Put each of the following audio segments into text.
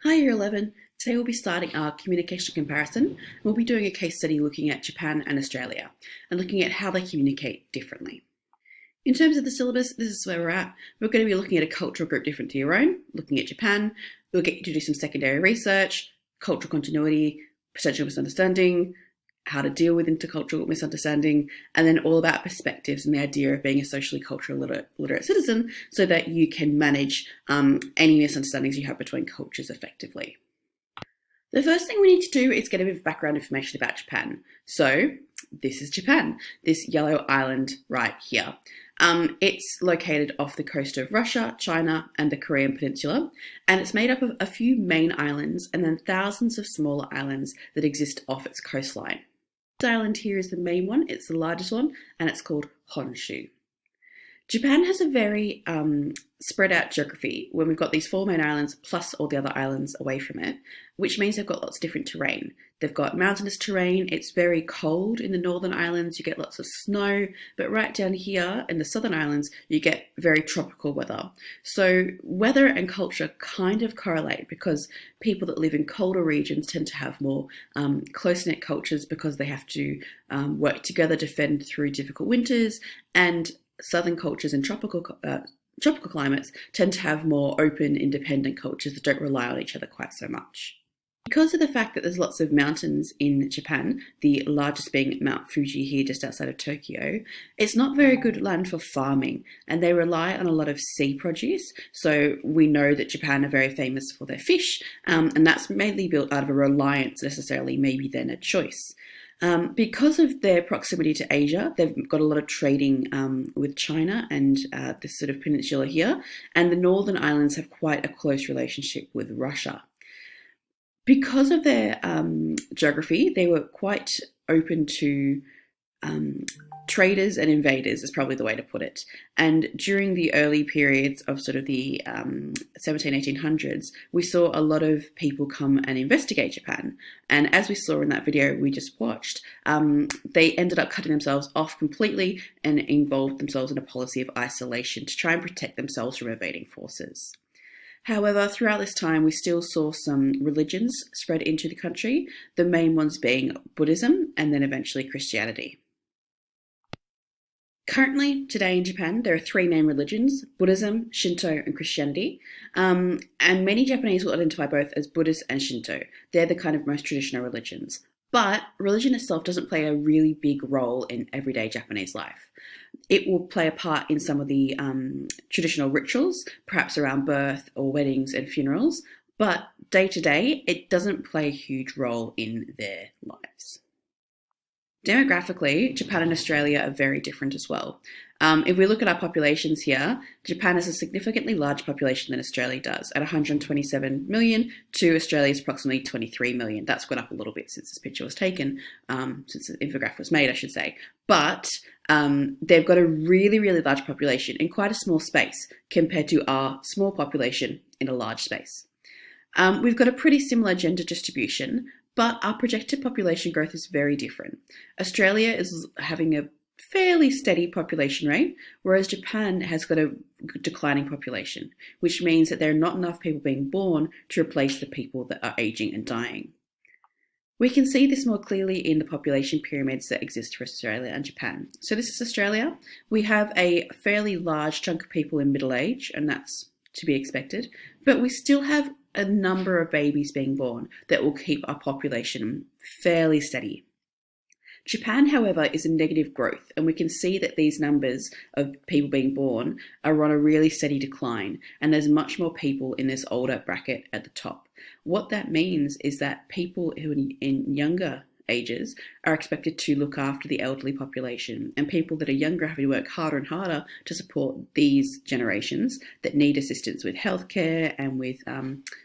Hi, Year 11. Today we'll be starting our communication comparison. We'll be doing a case study looking at Japan and Australia and looking at how they communicate differently. In terms of the syllabus, this is where we're at. We're going to be looking at a cultural group different to your own, looking at Japan. We'll get you to do some secondary research, cultural continuity, potential misunderstanding, how to deal with intercultural misunderstanding, and then all about perspectives and the idea of being a socially culturally literate citizen so that you can manage any misunderstandings you have between cultures effectively. The first thing we need to do is get a bit of background information about Japan. So this is Japan, this yellow island right here. It's located off the coast of Russia, China, and the Korean Peninsula, and it's made up of a few main islands and then thousands of smaller islands that exist off its coastline. This island here is the main one, it's the largest one, and it's called Honshu. Japan has a very spread out geography when we've got these four main islands plus all the other islands away from it, which means they've got lots of different terrain. They've got mountainous terrain, it's very cold in the northern islands, you get lots of snow, but right down here in the southern islands, you get very tropical weather. So weather and culture kind of correlate because people that live in colder regions tend to have more close-knit cultures because they have to work together to fend through difficult winters, and southern cultures and tropical climates tend to have more open, independent cultures that don't rely on each other quite so much. Because of the fact that there's lots of mountains in Japan, the largest being Mount Fuji here just outside of Tokyo, it's not very good land for farming and they rely on a lot of sea produce. So we know that Japan are very famous for their fish, and that's mainly built out of a reliance necessarily maybe than a choice. Because of their proximity to Asia, they've got a lot of trading with China and this sort of peninsula here, and the northern islands have quite a close relationship with Russia. Because of their geography, they were quite open to traders and invaders is probably the way to put it. And during the early periods of sort of the 1800s, we saw a lot of people come and investigate Japan. And as we saw in that video we just watched, they ended up cutting themselves off completely and involved themselves in a policy of isolation to try and protect themselves from invading forces. However, throughout this time, we still saw some religions spread into the country, the main ones being Buddhism and then eventually Christianity. Currently, today in Japan, there are three main religions, Buddhism, Shinto, and Christianity. And many Japanese will identify both as Buddhist and Shinto. They're the kind of most traditional religions. But religion itself doesn't play a really big role in everyday Japanese life. It will play a part in some of the traditional rituals, perhaps around birth or weddings and funerals, but day to day, it doesn't play a huge role in their lives. Demographically, Japan and Australia are very different as well. If we look at our populations here, Japan has a significantly larger population than Australia does, at 127 million to Australia's approximately 23 million. That's gone up a little bit since this picture was taken, since the infographic was made, I should say. But they've got a really, really large population in quite a small space compared to our small population in a large space. We've got a pretty similar gender distribution, but our projected population growth is very different. Australia is having a fairly steady population rate, whereas Japan has got a declining population, which means that there are not enough people being born to replace the people that are aging and dying. We can see this more clearly in the population pyramids that exist for Australia and Japan. So this is Australia. We have a fairly large chunk of people in middle age, and that's to be expected, but we still have a number of babies being born that will keep our population fairly steady. Japan, however, is in negative growth, and we can see that these numbers of people being born are on a really steady decline, and there's much more people in this older bracket at the top. What that means is that people who are in younger ages are expected to look after the elderly population, and people that are younger have to work harder and harder to support these generations that need assistance with healthcare and with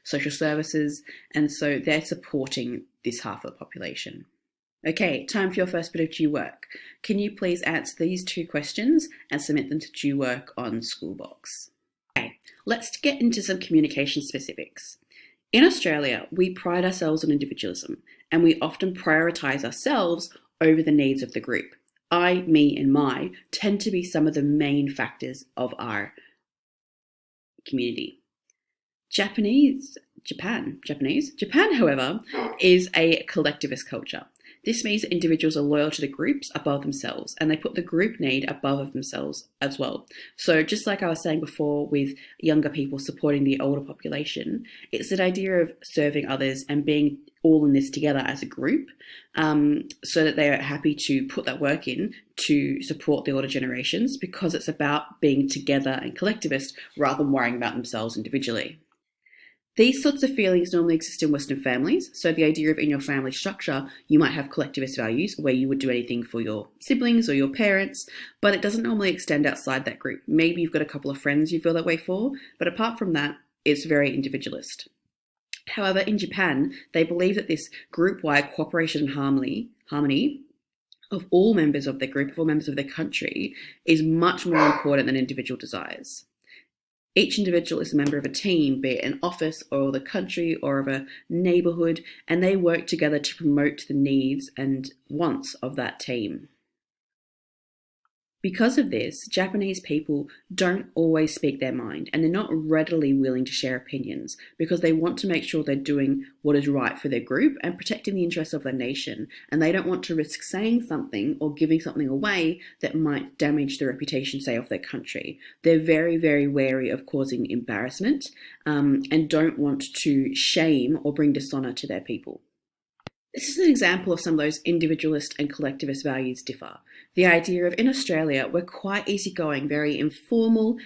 social services, and so they're supporting this half of the population. Okay, time for your first bit of due work. Can you please answer these two questions and submit them to due work on Schoolbox? Okay, let's get into some communication specifics. In Australia, we pride ourselves on individualism, and we often prioritise ourselves over the needs of the group. I, me, and my tend to be some of the main factors of our community. Japanese Japanese. Japan, however, is a collectivist culture. This means that individuals are loyal to the groups above themselves, and they put the group need above themselves as well. So just like I was saying before with younger people supporting the older population, it's that idea of serving others and being all in this together as a group, so that they are happy to put that work in to support the older generations, because it's about being together and collectivist rather than worrying about themselves individually. These sorts of feelings normally exist in Western families. So the idea of in your family structure, you might have collectivist values where you would do anything for your siblings or your parents, but it doesn't normally extend outside that group. Maybe you've got a couple of friends you feel that way for, but apart from that, it's very individualist. However, in Japan, they believe that this group-wide cooperation and harmony of all members of their group, of all members of their country, is much more important than individual desires. Each individual is a member of a team, be it an office or the country or of a neighbourhood, and they work together to promote the needs and wants of that team. Because of this, Japanese people don't always speak their mind, and they're not readily willing to share opinions because they want to make sure they're doing what is right for their group and protecting the interests of their nation, and they don't want to risk saying something or giving something away that might damage the reputation, say, of their country. They're very, very wary of causing embarrassment, and don't want to shame or bring dishonour to their people. This is an example of some of those individualist and collectivist values differ. The idea of, in Australia, we're quite easygoing, very informal,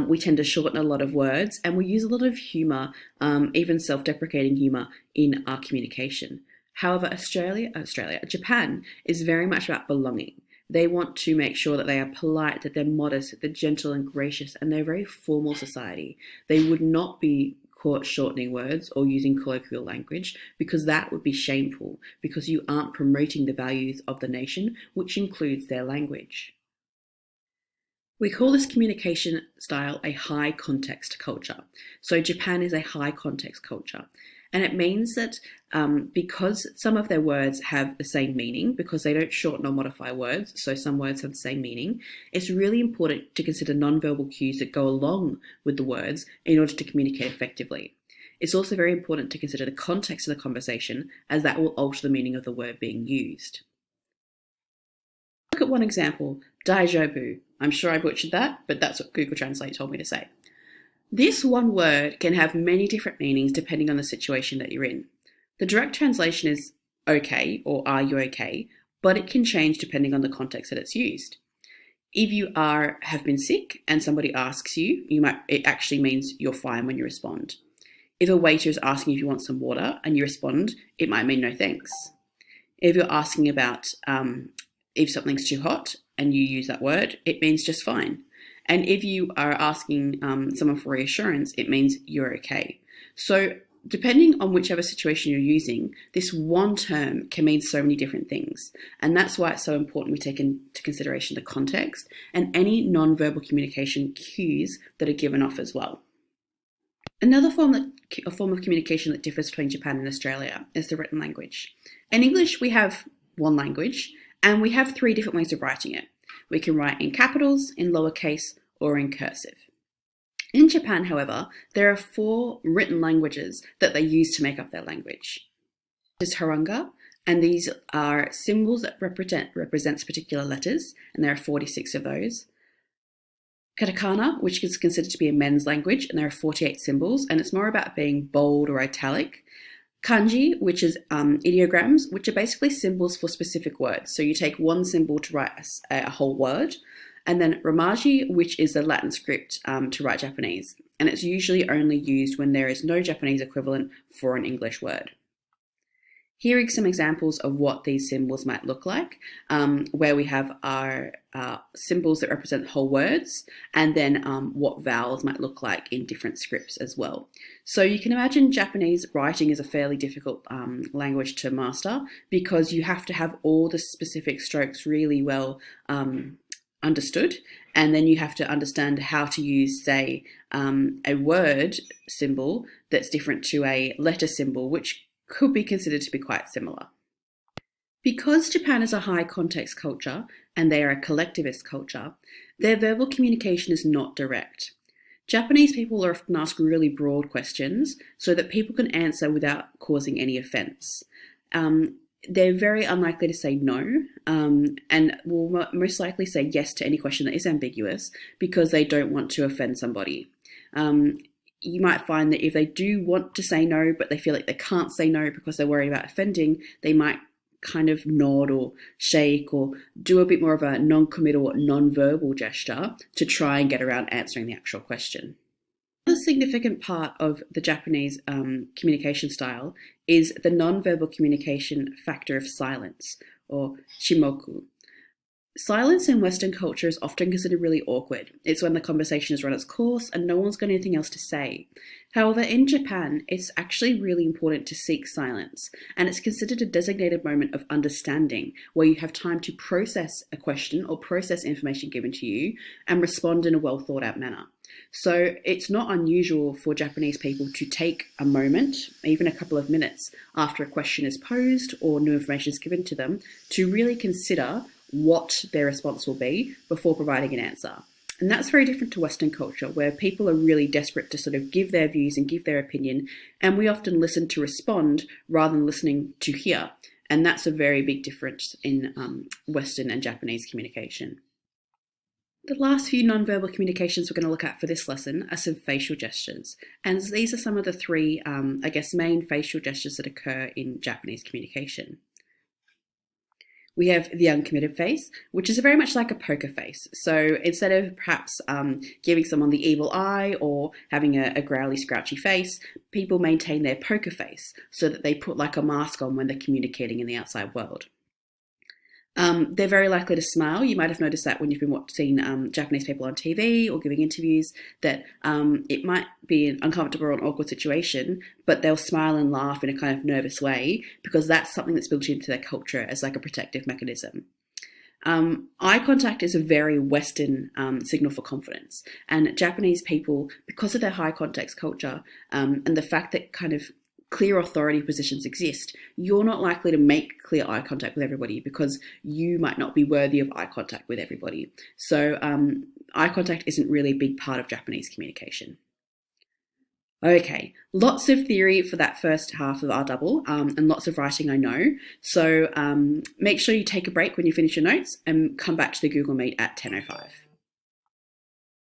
we tend to shorten a lot of words, and we use a lot of humour, even self-deprecating humour, in our communication. However, Japan is very much about belonging. They want to make sure that they are polite, that they're modest, that they're gentle and gracious, and they're a very formal society. They would not be caught shortening words or using colloquial language, because that would be shameful, because you aren't promoting the values of the nation, which includes their language. We call this communication style a high context culture. So Japan is a high context culture. And it means that because some of their words have the same meaning, because they don't shorten or modify words, so some words have the same meaning, it's really important to consider nonverbal cues that go along with the words in order to communicate effectively. It's also very important to consider the context of the conversation, as that will alter the meaning of the word being used. Look at one example, daijoubu. I'm sure I butchered that, but that's what Google Translate told me to say. This one word can have many different meanings depending on the situation that you're in. The direct translation is okay or are you okay, but it can change depending on the context that it's used. If you have been sick and somebody asks you, it actually means you're fine when you respond. If a waiter is asking if you want some water and you respond, it might mean no thanks. If you're asking about if something's too hot and you use that word, it means just fine. And if you are asking someone for reassurance, it means you're okay. So depending on whichever situation you're using, this one term can mean so many different things. And that's why it's so important we take into consideration the context and any non-verbal communication cues that are given off as well. Another form of communication that differs between Japan and Australia is the written language. In English, we have one language, and we have 3 different ways of writing it. We can write in capitals, in lowercase, or in cursive. In Japan, however, there are 4 written languages that they use to make up their language. This is haranga, and these are symbols that represents particular letters, and there are 46 of those. Katakana, which is considered to be a men's language, and there are 48 symbols, and it's more about being bold or italic. Kanji, which is ideograms, which are basically symbols for specific words. So you take one symbol to write a whole word. And then romaji, which is the Latin script to write Japanese. And it's usually only used when there is no Japanese equivalent for an English word. Here are some examples of what these symbols might look like, where we have our symbols that represent whole words, and then what vowels might look like in different scripts as well. So you can imagine Japanese writing is a fairly difficult language to master, because you have to have all the specific strokes really well understood, and then you have to understand how to use, say, a word symbol that's different to a letter symbol, which could be considered to be quite similar. Because Japan is a high context culture and they are a collectivist culture, their verbal communication is not direct. Japanese people are often asked really broad questions so that people can answer without causing any offence. They're very unlikely to say no, and will most likely say yes to any question that is ambiguous because they don't want to offend somebody. You might find that if they do want to say no, but they feel like they can't say no because they're worried about offending, they might kind of nod or shake or do a bit more of a non-committal, non-verbal gesture to try and get around answering the actual question. Another significant part of the Japanese communication style is the non-verbal communication factor of silence, or shimoku. Silence in Western culture is often considered really awkward. It's when the conversation has run its course and no one's got anything else to say. However, in Japan, it's actually really important to seek silence, and it's considered a designated moment of understanding where you have time to process a question or process information given to you and respond in a well thought out manner. So it's not unusual for Japanese people to take a moment, even a couple of minutes after a question is posed or new information is given to them, to really consider what their response will be before providing an answer. And that's very different to Western culture, where people are really desperate to sort of give their views and give their opinion, and we often listen to respond rather than listening to hear. And that's a very big difference in Western and Japanese communication. The last few nonverbal communications we're going to look at for this lesson are some facial gestures. And these are some of the three, main facial gestures that occur in Japanese communication. We have the uncommitted face, which is very much like a poker face. So instead of perhaps giving someone the evil eye or having a growly, scrouchy face, people maintain their poker face so that they put like a mask on when they're communicating in the outside world. They're very likely to smile. You might have noticed that when you've been watching Japanese people on TV or giving interviews, that it might be an uncomfortable or an awkward situation, but they'll smile and laugh in a kind of nervous way because that's something that's built into their culture as like a protective mechanism. Eye contact is a very Western signal for confidence, and Japanese people, because of their high context culture and the fact that kind of clear authority positions exist, you're not likely to make clear eye contact with everybody because you might not be worthy of eye contact with everybody. So eye contact isn't really a big part of Japanese communication. Okay, lots of theory for that first half of our double and lots of writing, I know. So make sure you take a break when you finish your notes and come back to the Google Meet at 10:05.